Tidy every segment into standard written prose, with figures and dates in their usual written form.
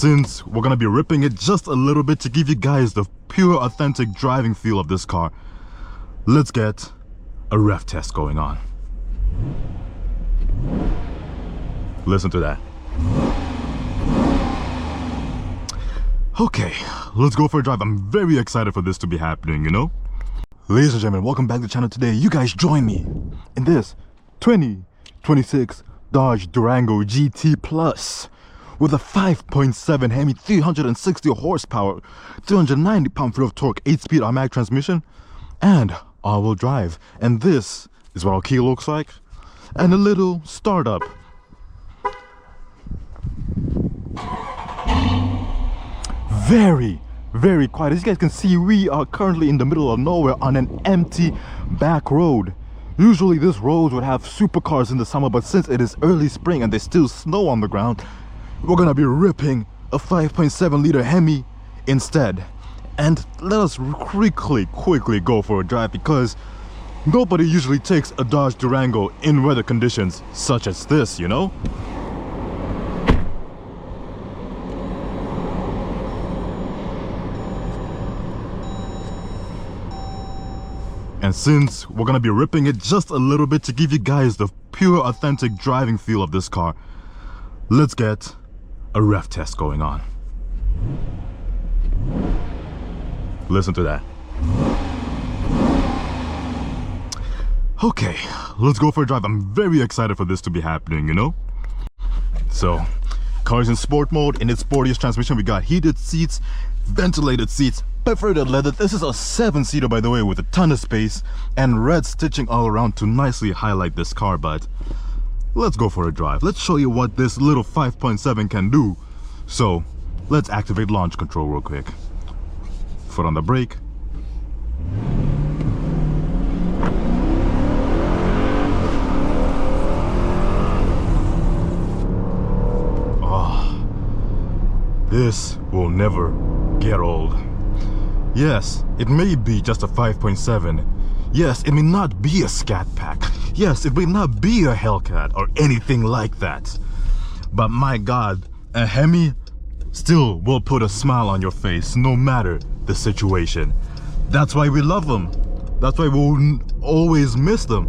since we're gonna be ripping it just a little bit to give you guys the pure authentic driving feel of this car, let's get a rev test going on. Listen to that. Okay, let's go for a drive. I'm very excited for this to be happening, you know? Ladies and gentlemen, welcome back to the channel today. You guys join me in this 2026 Dodge Durango GT Plus with a 5.7 HEMI 360 horsepower, 290 pound-feet of torque, 8-speed automatic transmission, and all-wheel drive. And this is what our key looks like, and a little startup. Very quiet. As you guys can see, we are currently in the middle of nowhere on an empty back road. Usually this road would have supercars in the summer, but since it is early spring and there's still snow on the ground, we're gonna be ripping a 5.7 liter HEMI instead. And let us quickly go for a drive, because nobody usually takes a Dodge Durango in weather conditions such as this, you know? And since we're gonna be ripping it just a little bit to give you guys the pure authentic driving feel of this car, let's get a rev test going on. Listen to that. Okay, let's go for a drive. I'm very excited for this to be happening, you know? So, car is in sport mode. In its sportiest transmission, we got heated seats, ventilated seats, perforated leather. This is a 7-seater, by the way, with a ton of space and red stitching all around to nicely highlight this car. But let's go for a drive. Let's show you what this little 5.7 can do. So let's activate launch control real quick. Foot on the brake. Oh, this will never get old. Yes, it may be just a 5.7. Yes, it may not be a Scat Pack. Yes, it may not be a Hellcat or anything like that. But my God, a HEMI still will put a smile on your face no matter the situation. That's why we love them. That's why we'll always miss them.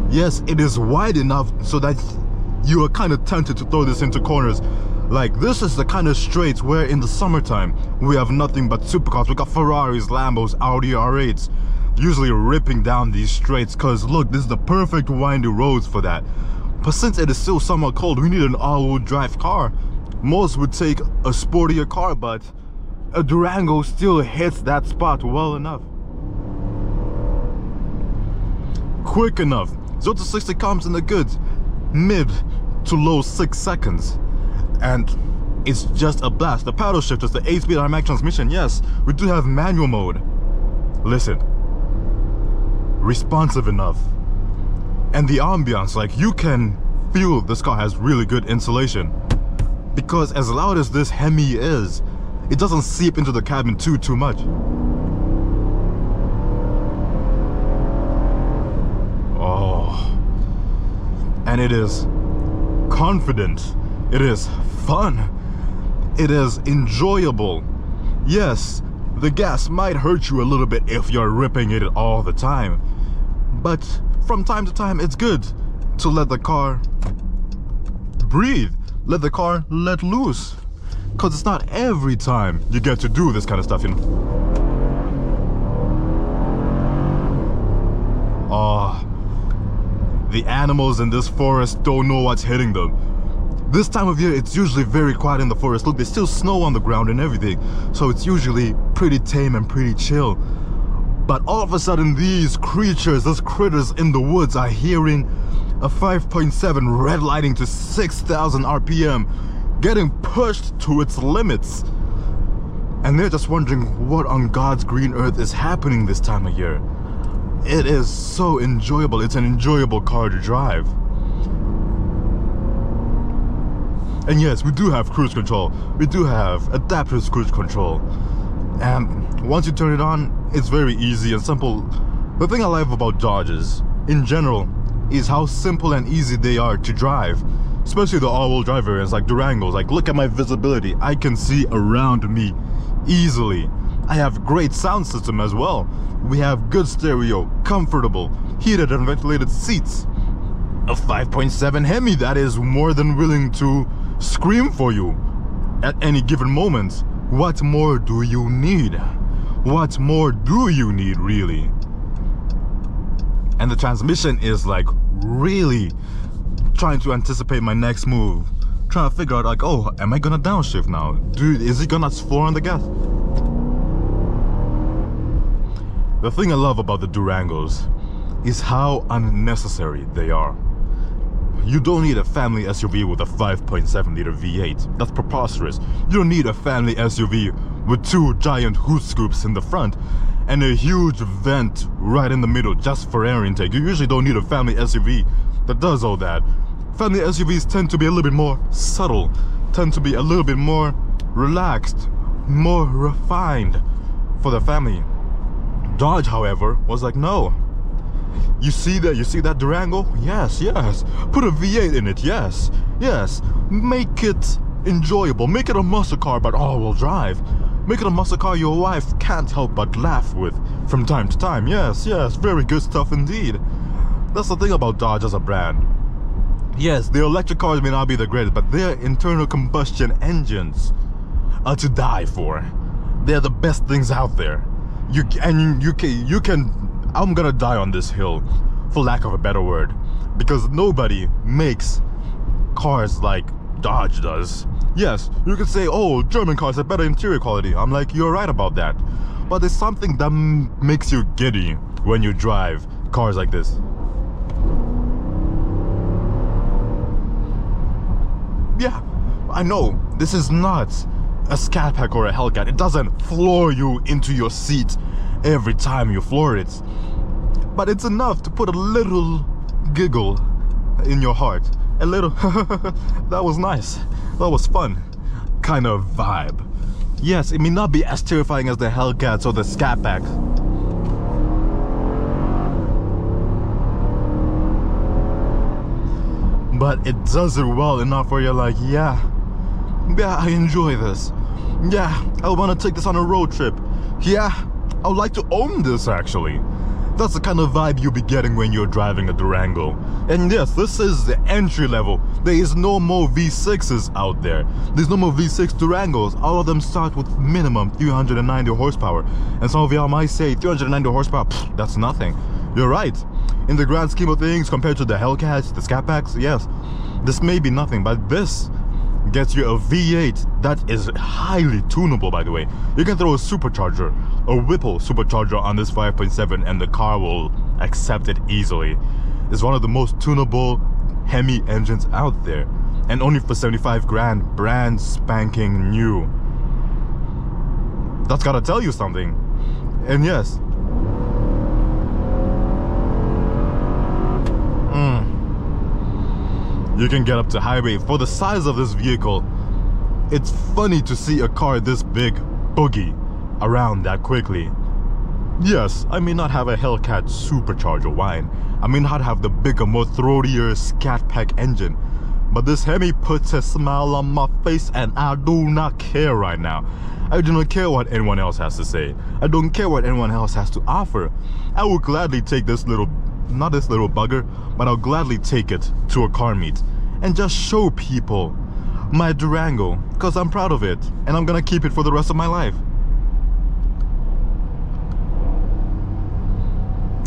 Yes, it is wide enough so that you are kind of tempted to throw this into corners. Like, this is the kind of straights where in the summertime we have nothing but supercars. We got Ferraris, Lambos, Audi R8s usually ripping down these straights, because look, this is the perfect windy roads for that. But since it is still somewhat cold, we need an all-wheel drive car. Most would take a sportier car, but a Durango still hits that spot well enough. Quick enough. 0 to 60 comes in the goods mid to low 6 seconds, and it's just a blast. The paddle shift is the 8-speed automatic transmission. Yes, we do have manual mode. Listen, responsive enough, and the ambiance, like, you can feel this car has really good insulation, because as loud as this HEMI is, it doesn't seep into the cabin too much. Oh, and it is confident, it is fun, it is enjoyable. Yes, the gas might hurt you a little bit if you're ripping it all the time, but from time to time it's good to let the car breathe, let the car let loose, because it's not every time you get to do this kind of stuff, you know. Oh, the animals in this forest don't know what's hitting them. This time of year, it's usually very quiet in the forest. Look, there's still snow on the ground and everything, so it's usually pretty tame and pretty chill. But all of a sudden, these creatures, those critters in the woods are hearing a 5.7 red lighting to 6,000 RPM, getting pushed to its limits. And they're just wondering what on God's green earth is happening this time of year. It is so enjoyable. It's an enjoyable car to drive. And yes, we do have cruise control. We do have adaptive cruise control. And once you turn it on, it's very easy and simple. The thing I like about Dodge is, in general, is how simple and easy they are to drive. Especially the all-wheel drive variants like Durangos. Like, look at my visibility. I can see around me easily. I have great sound system as well. We have good stereo, comfortable, heated and ventilated seats. A 5.7 Hemi that is more than willing to scream for you at any given moment. What more do you need? What more do you need, really? And the transmission is like really trying to anticipate my next move. Trying to figure out like, oh, am I gonna downshift now? Dude, is it gonna floor on the gas? The thing I love about the Durangos is how unnecessary they are. You don't need a family SUV with a 5.7 liter V8. That's preposterous. You don't need a family SUV with two giant hood scoops in the front and a huge vent right in the middle just for air intake. You usually don't need a family SUV that does all that. Family SUVs tend to be a little bit more subtle, tend to be a little bit more relaxed, more refined for the family. Dodge, however, was like, no. You see that Durango? Yes, yes. Put a V8 in it, yes, yes. Make it enjoyable. Make it a muscle car, but all-wheel drive. Make it a muscle car your wife can't help but laugh with from time to time. Yes, yes, very good stuff indeed. That's the thing about Dodge as a brand. Yes, their electric cars may not be the greatest, but their internal combustion engines are to die for. They're the best things out there. You can. I'm gonna die on this hill, for lack of a better word, because nobody makes cars like Dodge does. Yes, you could say, oh, German cars have better interior quality. I'm like, you're right about that. But there's something that makes you giddy when you drive cars like this. Yeah, I know, this is not a Scat Pack or a Hellcat. It doesn't floor you into your seat every time you floor it. But it's enough to put a little giggle in your heart. A little, that was nice, that was fun, kind of vibe. Yes, it may not be as terrifying as the Hellcats or the Scat Packs. But it does it well enough where you're like, yeah, I enjoy this. Yeah, I want to take this on a road trip. Yeah, I would like to own this actually. That's the kind of vibe you'll be getting when you're driving a Durango. And yes, this is the entry level. There is no more V6s out there. There's no more V6 Durangos. All of them start with minimum 390 horsepower. And some of y'all might say 390 horsepower, pfft, that's nothing. You're right. In the grand scheme of things, compared to the Hellcats, the Scat Packs, yes, this may be nothing, but this gets you a V8 that is highly tunable, by the way. You can throw a supercharger, a Whipple supercharger on this 5.7 and the car will accept it easily. It's one of the most tunable Hemi engines out there, and only for 75 grand, brand spanking new. That's gotta tell you something. And yes, you can get up to highway. For the size of this vehicle, it's funny to see a car this big boogie around that quickly. Yes, I may not have a Hellcat supercharger whine. I may not have the bigger, more throatier Scat Pack engine. But this Hemi puts a smile on my face and I do not care right now. I do not care what anyone else has to say. I don't care what anyone else has to offer. I will gladly take this little, not this little bugger, but I'll gladly take it to a car meet and just show people my Durango, because I'm proud of it and I'm gonna keep it for the rest of my life.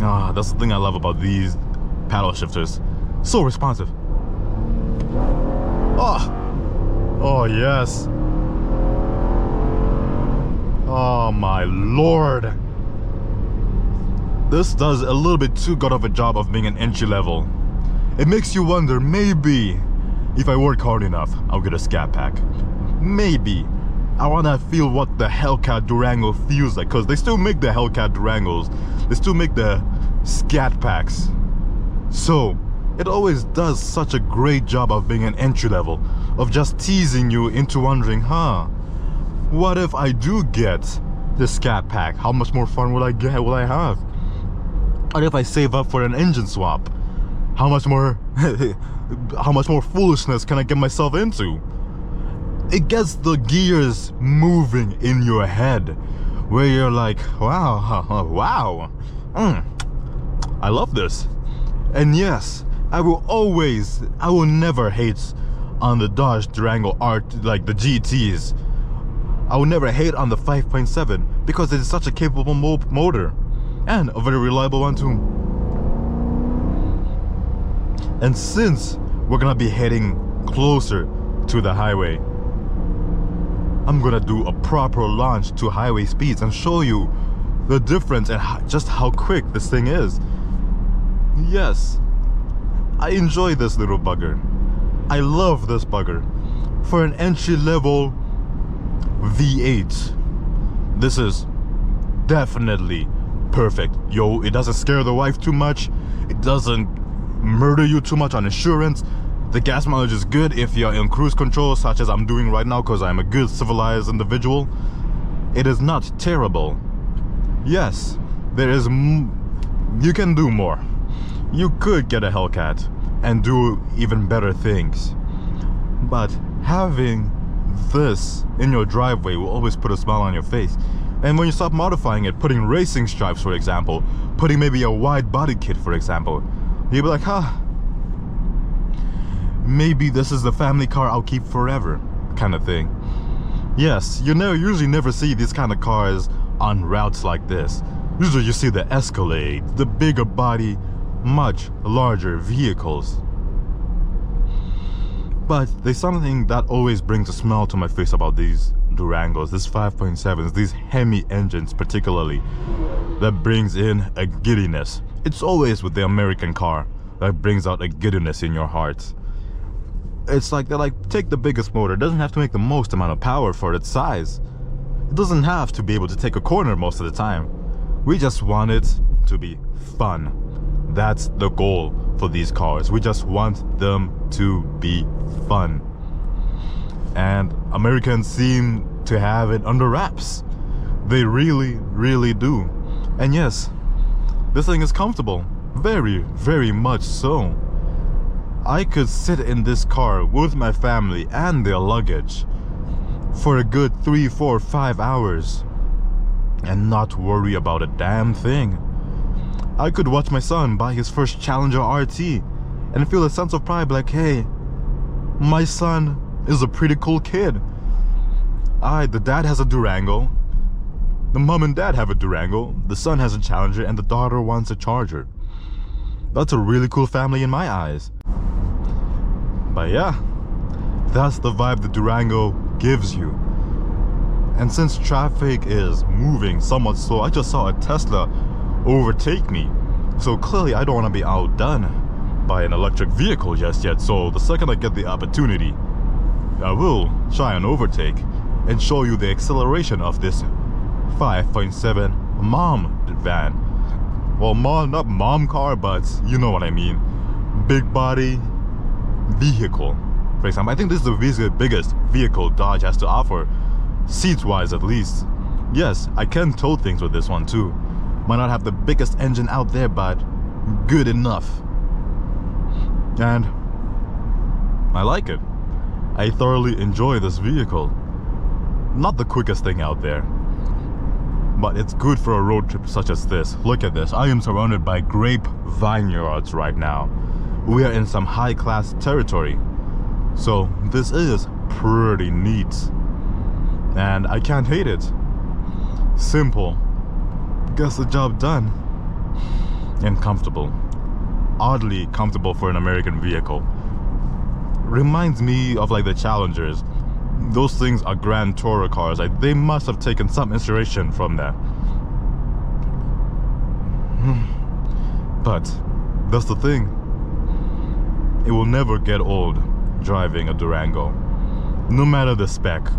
Ah, that's the thing I love about these paddle shifters. So responsive. Oh yes. Oh my lord. This does a little bit too good of a job of being an entry level. It makes you wonder, maybe if I work hard enough, I'll get a Scat Pack. Maybe. I wanna feel what the Hellcat Durango feels like, because they still make the Hellcat Durangos. They still make the Scat Packs. So, it always does such a great job of being an entry level, of just teasing you into wondering, what if I do get the Scat Pack? How much more fun will I have? What if I save up for an engine swap? How much more how much more foolishness can I get myself into? It gets the gears moving in your head, where you're like, wow, wow, I love this. And yes, I will never hate on the Dodge Durango like the GTs. I will never hate on the 5.7 because it is such a capable motor and a very reliable one too. And since we're gonna be heading closer to the highway, I'm gonna do a proper launch to highway speeds and show you the difference and just how quick this thing is. Yes, I enjoy this little bugger. I love this bugger. For an entry-level V8, this is definitely perfect. Yo, it doesn't scare the wife too much. It doesn't murder you too much on insurance. The gas mileage is good if you're in cruise control, such as I'm doing right now because I'm a good civilized individual. It is not terrible. Yes, there is you can do more. You could get a Hellcat and do even better things, but having this in your driveway will always put a smile on your face. And when you stop modifying it, putting racing stripes for example, putting maybe a wide body kit for example, you'll be like, maybe this is the family car I'll keep forever kind of thing. Yes, you usually never see these kind of cars on routes like this. Usually you see the Escalade, the bigger body, much larger vehicles. But there's something that always brings a smile to my face about these Durangos, these 5.7s, these HEMI engines particularly, that brings in a giddiness. It's always with the American car that brings out a giddiness in your heart. It's like they're like, take the biggest motor. It doesn't have to make the most amount of power for its size. It doesn't have to be able to take a corner most of the time. We just want it to be fun. That's the goal for these cars. We just want them to be fun. And Americans seem to have it under wraps. They really, really do. And yes, this thing is comfortable. Very, very much so. I could sit in this car with my family and their luggage for a good 3, 4, 5 hours and not worry about a damn thing. I could watch my son buy his first Challenger RT and feel a sense of pride, like, hey, my son is a pretty cool kid. The dad has a Durango, the mom and dad have a Durango, the son has a Challenger, and the daughter wants a Charger. That's a really cool family in my eyes. But yeah, that's the vibe the Durango gives you. And since traffic is moving somewhat slow, I just saw a Tesla overtake me. So clearly I don't want to be outdone by an electric vehicle just yet. So the second I get the opportunity, I will try and overtake and show you the acceleration of this 5.7 mom van. Well, not mom car, but you know what I mean. Big body vehicle. For example, I think this is the biggest vehicle Dodge has to offer, seats-wise at least. Yes, I can tow things with this one too. Might not have the biggest engine out there, but good enough. And I like it. I thoroughly enjoy this vehicle. Not the quickest thing out there, but it's good for a road trip such as this. Look at this. I am surrounded by grape vineyards right now. We are in some high-class territory. So this is pretty neat. And I can't hate it. Simple. Gets the job done. And comfortable. Oddly comfortable for an American vehicle. Reminds me of like the Challengers. Those things are Grand Tourer cars. Like, they must have taken some inspiration from that. But that's the thing. It will never get old driving a Durango. No matter the spec,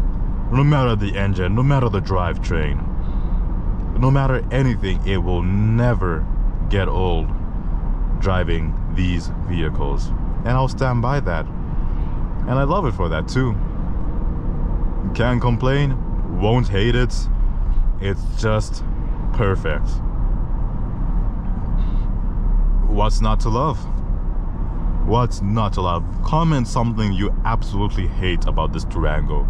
no matter the engine, no matter the drivetrain, no matter anything, it will never get old driving these vehicles. And I'll stand by that. And I love it for that too. Can't complain, won't hate it. It's just perfect. What's not to love? What's not allowed? Comment something you absolutely hate about this Durango,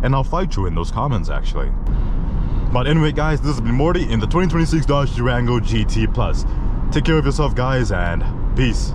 and I'll fight you in those comments actually. But anyway guys, this has been Morty in the 2026 Dodge Durango GT Plus. Take care of yourself guys, and peace.